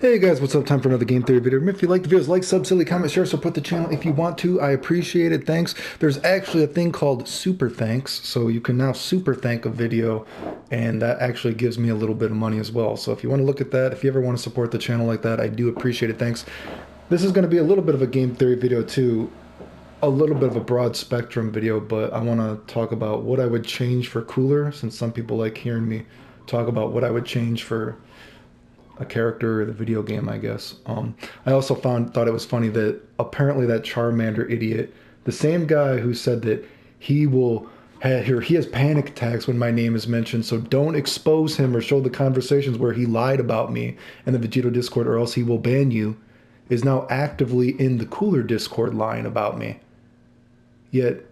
Hey guys, what's up? Time for another game theory video. If you like the videos, like, sub, silly, comment, share, support the channel if you want to. I appreciate it. Thanks. There's actually a thing called super thanks, so you can now super thank a video, and that actually gives me a little bit of money as well. So if you want to look at that, if you ever want to support the channel like that, I do appreciate it. Thanks. This is going to be a little bit of a game theory video too, a little bit of a broad spectrum video, but I want to talk about what I would change for Cooler, since some people like hearing me talk about what I would change for a character or the video game, I guess. I also thought it was funny that apparently that Charmander idiot, the same guy who said that he has panic attacks when my name is mentioned, so don't expose him or show the conversations where he lied about me in the Vegito Discord or else he will ban you, is now actively in the Cooler Discord lying about me. Yet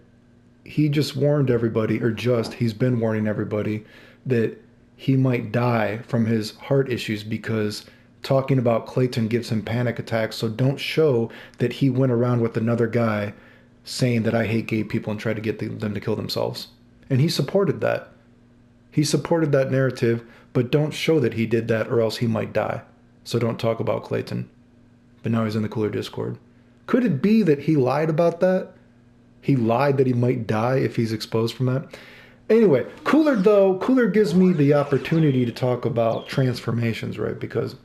he just warned everybody, he's been warning everybody that he might die from his heart issues because talking about Clayton gives him panic attacks. So don't show that he went around with another guy saying that I hate gay people and tried to get them to kill themselves. And he supported that. He supported that narrative, but don't show that he did that or else he might die. So don't talk about Clayton. But now he's in the Cooler Discord. Could it be that he lied about that? He lied that he might die if he's exposed from that? Anyway, Cooler gives me the opportunity to talk about transformations, right? Because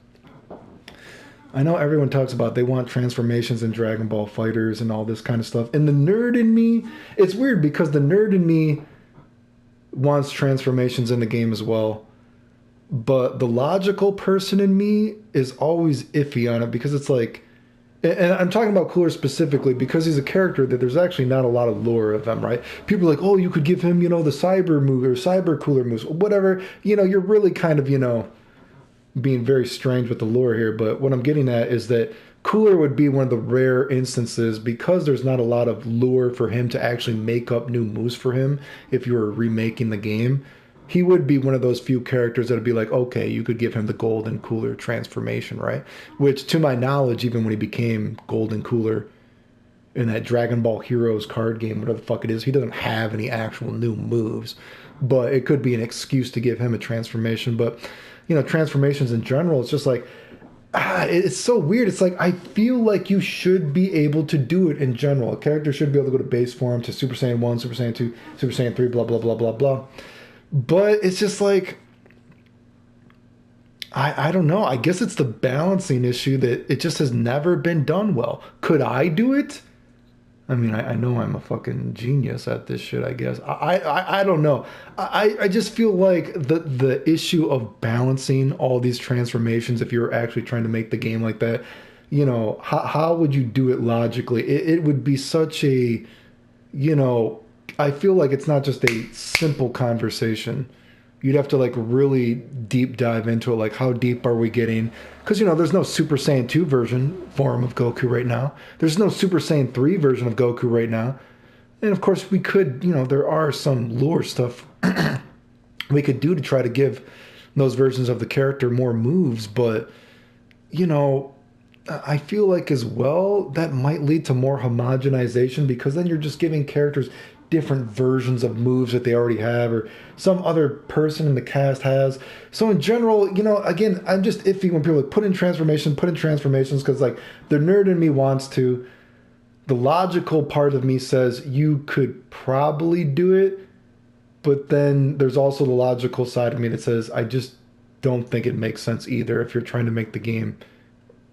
I know everyone talks about they want transformations in Dragon Ball Fighters and all this kind of stuff. And the nerd in me, it's weird because the nerd in me wants transformations in the game as well. But the logical person in me is always iffy on it because it's like, and I'm talking about Cooler specifically because he's a character that there's actually not a lot of lore of him, right? People are like, oh, you could give him, the cyber move or cyber Cooler moves, whatever. You're really kind of, being very strange with the lore here. But what I'm getting at is that Cooler would be one of the rare instances because there's not a lot of lore for him to actually make up new moves for him if you were remaking the game. He would be one of those few characters that would be like, okay, you could give him the Golden Cooler transformation, right? Which, to my knowledge, even when he became Golden Cooler in that Dragon Ball Heroes card game, whatever the fuck it is, he doesn't have any actual new moves. But it could be an excuse to give him a transformation. But, transformations in general, it's just like, it's so weird. It's like, I feel like you should be able to do it in general. A character should be able to go to base form, to Super Saiyan 1, Super Saiyan 2, Super Saiyan 3, blah, blah, blah, blah, blah. But it's just like, I don't know. I guess it's the balancing issue that it just has never been done well. Could I do it? I mean, I know I'm a fucking genius at this shit, I guess. I don't know. I just feel like the issue of balancing all these transformations, if you're actually trying to make the game like that, how would you do it logically? It would be such a, I feel like it's not just a simple conversation. You'd have to like really deep dive into it. Like, how deep are we getting? Because, there's no Super Saiyan 2 form of Goku right now. There's no Super Saiyan 3 version of Goku right now. And of course we could, there are some lore stuff we could do to try to give those versions of the character more moves. But, I feel like as well, that might lead to more homogenization because then you're just giving characters different versions of moves that they already have or some other person in the cast has. So in general, again, I'm just iffy when people like put in transformations because like the nerd in me wants to. The logical part of me says you could probably do it, but then there's also the logical side of me that says I just don't think it makes sense either if you're trying to make the game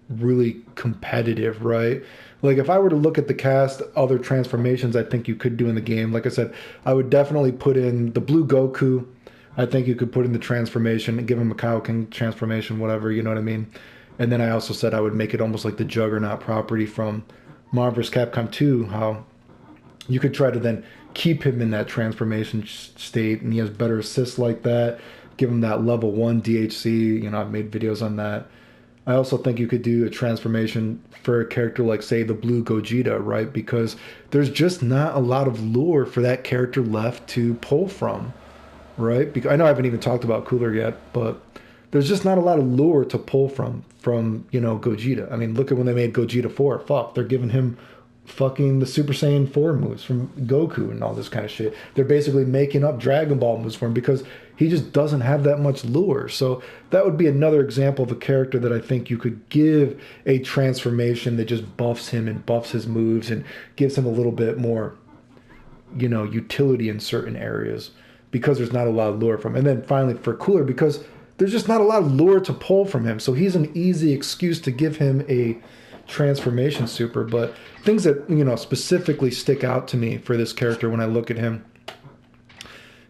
really competitive, right? Like if I were to look at the cast, other transformations I think you could do in the game, like I said, I would definitely put in the blue Goku. I think you could put in the transformation and give him a Kaioken transformation, whatever, you know what I mean? And then I also said I would make it almost like the Juggernaut property from Marvel vs. Capcom 2, how you could try to then keep him in that transformation state and he has better assists like that, give him that level 1 DHC, I've made videos on that. I also think you could do a transformation for a character like, say, the Blue Gogeta, right? Because there's just not a lot of lore for that character left to pull from, right? Because I know I haven't even talked about Cooler yet, but there's just not a lot of lore to pull from Gogeta. I mean, look at when they made Gogeta 4. Fuck, they're giving him fucking the Super Saiyan 4 moves from Goku and all this kind of shit. They're basically making up Dragon Ball moves for him because he just doesn't have that much lure. So that would be another example of a character that I think you could give a transformation that just buffs him and buffs his moves and gives him a little bit more, you know, utility in certain areas because there's not a lot of lure from him. And then finally for Cooler, because there's just not a lot of lure to pull from him. So he's an easy excuse to give him a transformation super. But things that, you know, specifically stick out to me for this character when I look at him,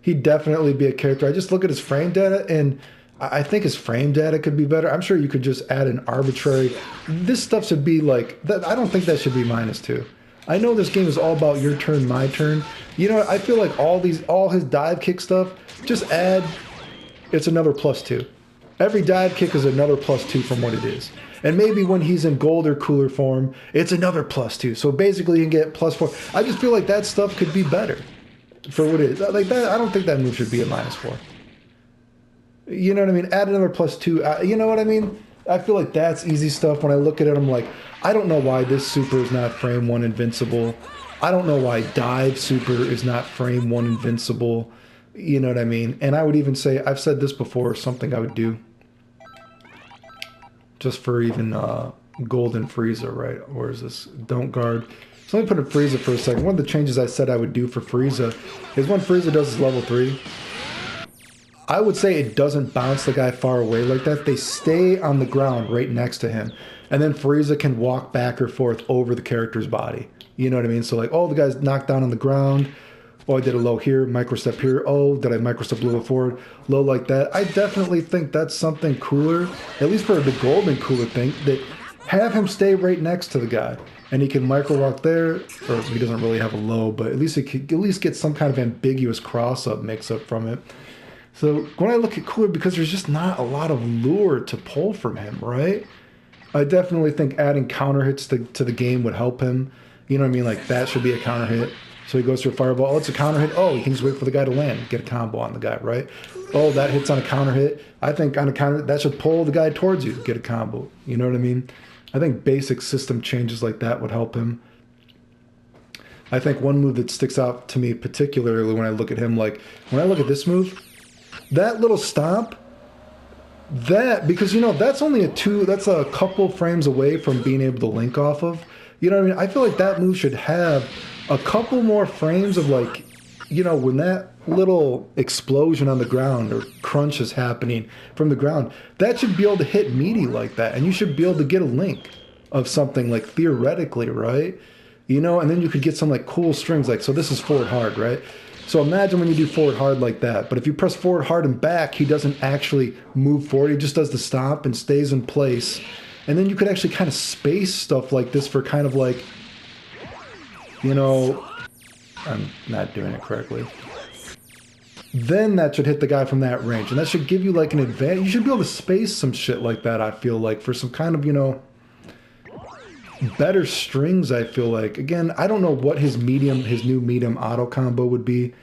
he'd definitely be a character. I just look at his frame data, and I think his frame data could be better. I'm sure you could just add an arbitrary. This stuff should be like that. I don't think that should be -2. I know this game is all about your turn, my turn. You know, I feel like all his dive kick stuff, just add, it's another +2. Every dive kick is another +2 from what it is. And maybe when he's in gold or cooler form, it's another +2. So basically you can get +4. I just feel like that stuff could be better for what it is. Like that, I don't think that move should be a -4. You know what I mean? Add another +2. You know what I mean? I feel like that's easy stuff. When I look at it, I'm like, I don't know why this super is not frame 1 invincible. I don't know why dive super is not frame 1 invincible. You know what I mean? And I would even say, I've said this before, something I would do just for even Golden Frieza, right? Or is this? Don't guard. So let me put in Frieza for a second. One of the changes I said I would do for Frieza is when Frieza does his level 3, I would say it doesn't bounce the guy far away like that. They stay on the ground right next to him. And then Frieza can walk back or forth over the character's body. You know what I mean? So like, oh, the guy's knocked down on the ground. Oh, I did a low here, microstep here. Oh, did I microstep a little forward? Low like that. I definitely think that's something cooler, at least for the golden cooler thing, that have him stay right next to the guy. And he can micro walk there, or he doesn't really have a low, but at least he could at least get some kind of ambiguous cross-up mix-up from it. So when I look at Cooler, because there's just not a lot of lure to pull from him, right? I definitely think adding counter hits to the game would help him. You know what I mean? Like that should be a counter hit. So he goes for a fireball. Oh, it's a counter hit. Oh, he can just wait for the guy to land, get a combo on the guy, right? Oh, that hits on a counter hit. I think on a counter, that should pull the guy towards you, get a combo. You know what I mean? I think basic system changes like that would help him. I think one move that sticks out to me particularly when I look at him, like when I look at this move, that little stomp, because you know, that's only that's a couple frames away from being able to link off of. You know what I mean? I feel like that move should have a couple more frames of like, you know, when that little explosion on the ground or crunch is happening from the ground, that should be able to hit meaty like that. And you should be able to get a link of something like theoretically, right? You know, and then you could get some like cool strings like, so this is forward hard, right? So imagine when you do forward hard like that, but if you press forward hard and back, he doesn't actually move forward. He just does the stomp and stays in place. And then you could actually kind of space stuff like this for kind of like, you know, I'm not doing it correctly. Then that should hit the guy from that range. And that should give you like an advantage. You should be able to space some shit like that, I feel like, for some kind of, you know, better strings, I feel like. Again, I don't know what his new medium auto combo would be.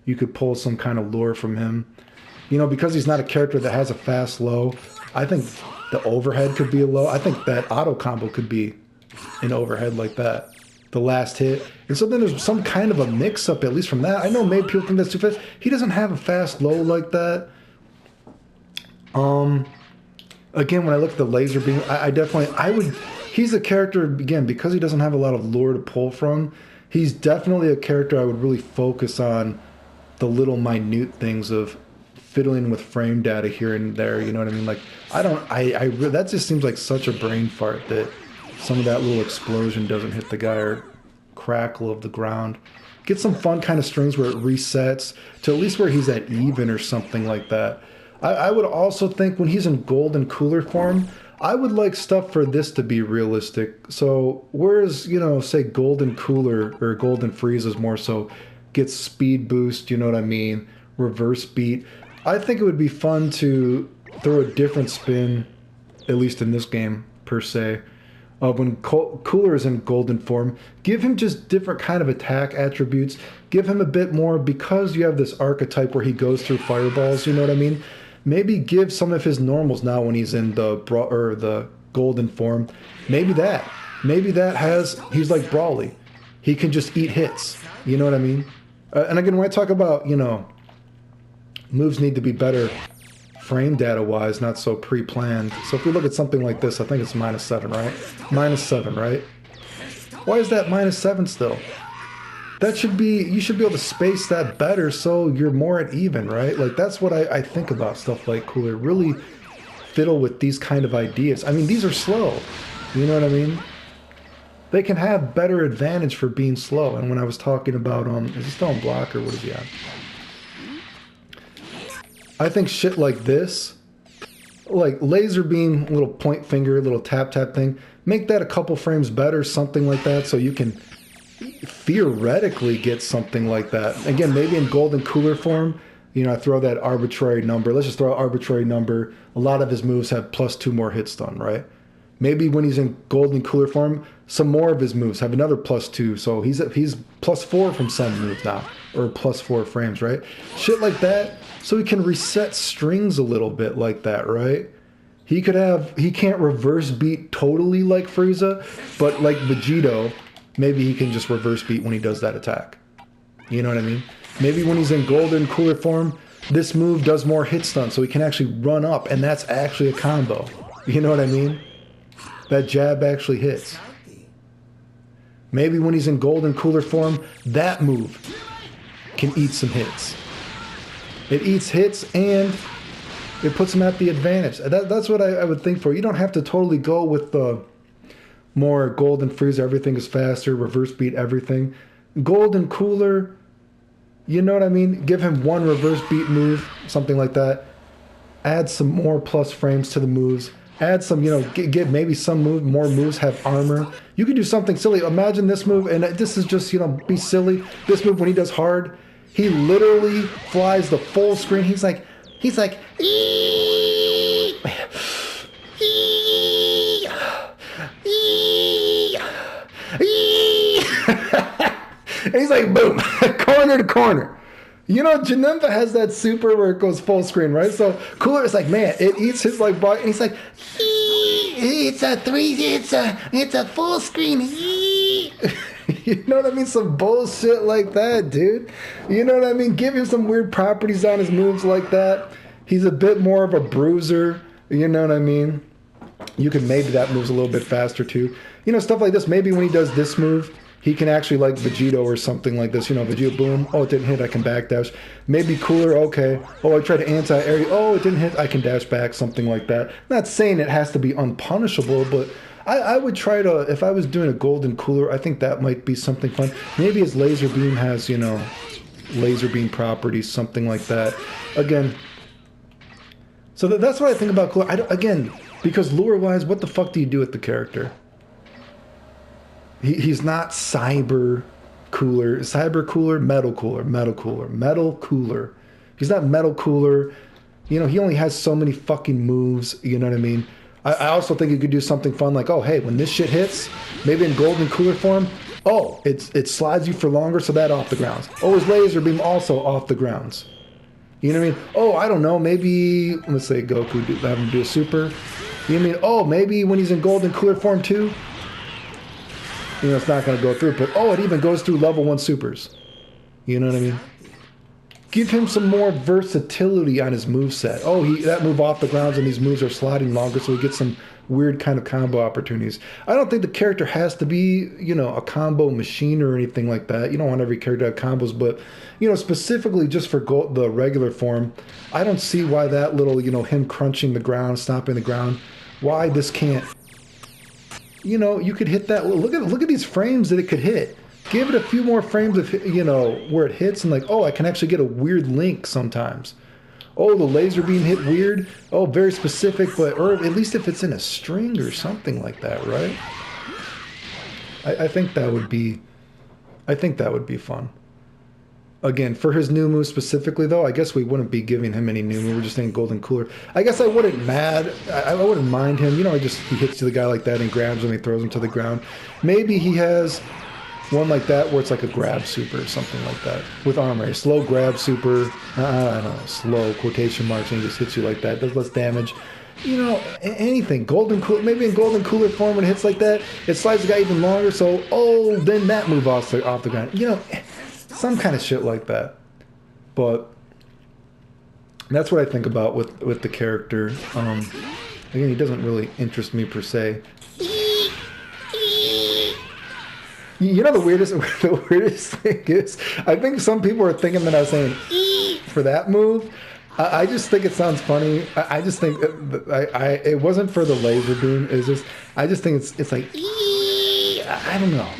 You could pull some kind of lure from him. You know, because he's not a character that has a fast low, I think the overhead could be a low. I think that auto combo could be an overhead like that. The last hit. And so then there's some kind of a mix-up, at least from that. I know maybe people think that's too fast. He doesn't have a fast low like that. Again, when I look at the laser beam, he's a character, again, because he doesn't have a lot of lure to pull from, he's definitely a character I would really focus on the little minute things of fiddling with frame data here and there, you know what I mean? Like, that just seems like such a brain fart that some of that little explosion doesn't hit the guy or crackle of the ground. Get some fun kind of strings where it resets to at least where he's at even or something like that. I would also think when he's in golden cooler form, I would like stuff for this to be realistic. So whereas, you know, say golden cooler or golden freeze is more so gets speed boost, you know what I mean? Reverse beat. I think it would be fun to throw a different spin, at least in this game per se, when Cooler is in golden form. Give him just different kind of attack attributes. Give him a bit more, because you have this archetype where he goes through fireballs, you know what I mean? Maybe give some of his normals now when he's in the golden form. Maybe that he's like Brawly. he can just eat hits. You know what I mean? And again, when I talk about, you know, moves need to be better frame data wise, not so pre-planned. So if we look at something like this, I think it's -7, right? -7, right? Why is that -7 still? That should be, you should be able to space that better so you're more at even, right? Like that's what I think about stuff like Cooler. Really fiddle with these kind of ideas. I mean, these are slow. You know what I mean? They can have better advantage for being slow. And when I was talking about, is he still on block or what is he on? I think shit like this, like laser beam, little point finger, little tap thing, make that a couple frames better, something like that, so you can theoretically get something like that. Again, maybe in golden cooler form, you know, I throw that arbitrary number. Let's just throw an arbitrary number. A lot of his moves have +2 more hits done, right? Maybe when he's in golden cooler form, some more of his moves have another +2. So he's +4 from some moves now, or +4 frames, right? Shit like that. So he can reset strings a little bit like that, right? He can't reverse beat totally like Frieza, but like Vegito, maybe he can just reverse beat when he does that attack. You know what I mean? Maybe when he's in golden cooler form, this move does more hit stun, so he can actually run up, and that's actually a combo. You know what I mean? That jab actually hits. Maybe when he's in golden cooler form, that move can eat some hits. It eats hits and it puts him at the advantage. That's what I would think for. You don't have to totally go with the more golden Frieza, everything is faster, reverse beat everything. Golden cooler, you know what I mean? Give him one reverse beat move, something like that. Add some more plus frames to the moves. Add some, you know, give maybe some more moves have armor. You could do something silly. Imagine this move, and this is just, you know, be silly. This move, when he does hard, he literally flies the full screen. He's like, "Ee! Ee! Ee! Ee!" And he's like, boom, corner to corner. You know, Janemba has that super where it goes full screen, right? So Cooler is like, man, it eats his like body, and he's like, it's a full screen. You know what I mean? Some bullshit like that, dude. You know what I mean? Give him some weird properties on his moves like that. He's a bit more of a bruiser. You know what I mean? You can maybe that moves a little bit faster too. You know, stuff like this. Maybe when he does this move, he can actually like Vegito or something like this. You know, Vegito, boom. Oh, it didn't hit. I can backdash. Maybe Cooler. Okay. Oh, I tried to anti-air. Oh, it didn't hit. I can dash back. Something like that. Not saying it has to be unpunishable, but I would try to, if I was doing a golden Cooler, I think that might be something fun. Maybe his laser beam has, you know, laser beam properties, something like that. Again, so that's what I think about Cooler. Again, because lure-wise, what the fuck do you do with the character? He's not cyber cooler. Cyber cooler, metal cooler, metal cooler, metal cooler. He's not metal cooler. You know, he only has so many fucking moves. You know what I mean? I also think you could do something fun like, oh, hey, when this shit hits, maybe in golden cooler form, oh, it slides you for longer, so that off the grounds. Oh, his laser beam also off the grounds. You know what I mean? Oh, I don't know, maybe, let's say Goku, have him do a super. You know what I mean? Oh, maybe when he's in golden cooler form too, you know, it's not going to go through, but oh, it even goes through level 1 supers. You know what I mean? Give him some more versatility on his moveset. Oh, that move off the grounds and these moves are sliding longer, so he gets some weird kind of combo opportunities. I don't think the character has to be, you know, a combo machine or anything like that. You don't want every character to have combos, but, you know, specifically just for the regular form, I don't see why that little, you know, him crunching the ground, stomping the ground, why this can't. You know, you could hit that. Look at these frames that it could hit. Give it a few more frames of, you know, where it hits and like, oh, I can actually get a weird link sometimes. Oh, the laser beam hit weird. Oh, very specific, but, or at least if it's in a string or something like that, right? I think that would be fun. Again, for his new move specifically, though, I guess we wouldn't be giving him any new move. We're just saying golden cooler. I guess I wouldn't I wouldn't mind him. You know, he hits the guy like that and grabs him and he throws him to the ground. Maybe he has one like that where it's like a grab super or something like that with armor. A slow grab super. I don't know, slow quotation marks, and he just hits you like that. Does less damage. you know, anything. Golden Cooler, maybe in Golden Cooler form when it hits like that, it slides the guy even longer, so, oh, then that move off the ground. You know, some kind of shit like that. But that's what I think about with the character. Again, he doesn't really interest me per se. You know the weirdest thing is, I think some people are thinking that I was saying for that move. I just think it sounds funny. I just think it wasn't for the laser beam. It's just I just think it's like I don't know.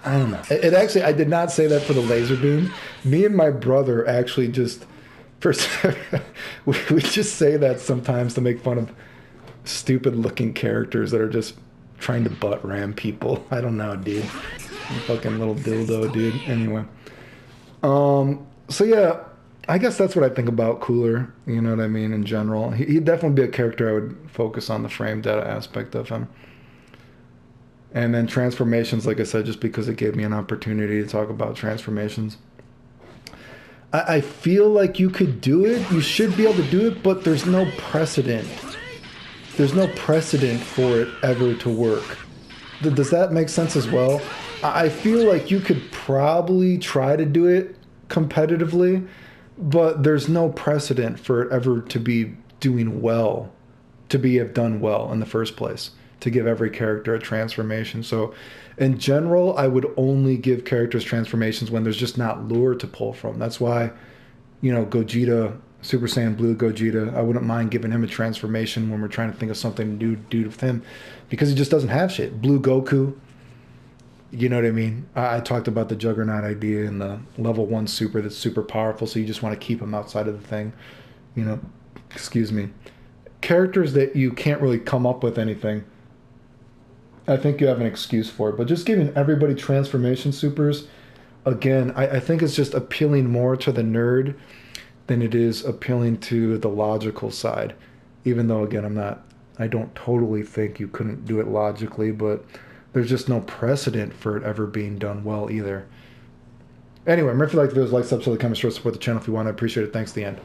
I don't know. It actually, I did not say that for the laser beam. Me and my brother actually just first we just say that sometimes to make fun of stupid looking characters that are just trying to butt ram people. I don't know, dude. Fucking little dildo, dude. Anyway. So yeah, I guess that's what I think about Cooler, you know what I mean, in general. He'd definitely be a character I would focus on the frame data aspect of him. And then transformations, like I said, just because it gave me an opportunity to talk about transformations. I feel like you could do it, you should be able to do it, but there's no precedent. There's no precedent for it ever to work. Does that make sense as well? I feel like you could probably try to do it competitively, but there's no precedent for it ever to be doing well, have done well in the first place, to give every character a transformation. So in general, I would only give characters transformations when there's just not lore to pull from. That's why, you know, Gogeta, Super Saiyan Blue Gogeta, I wouldn't mind giving him a transformation when we're trying to think of something new to do with him, because he just doesn't have shit. Blue Goku, you know what I mean? I talked about the Juggernaut idea and the level 1 super that's super powerful, so you just want to keep him outside of the thing. You know, excuse me. Characters that you can't really come up with anything, I think you have an excuse for it. But just giving everybody transformation supers, again, I think it's just appealing more to the nerd than it is appealing to the logical side. Even though, again, I don't totally think you couldn't do it logically, but there's just no precedent for it ever being done well either. Anyway, remember if you like the videos, like, subscribe, comment, share, support the channel if you want. I appreciate it. Thanks, the end.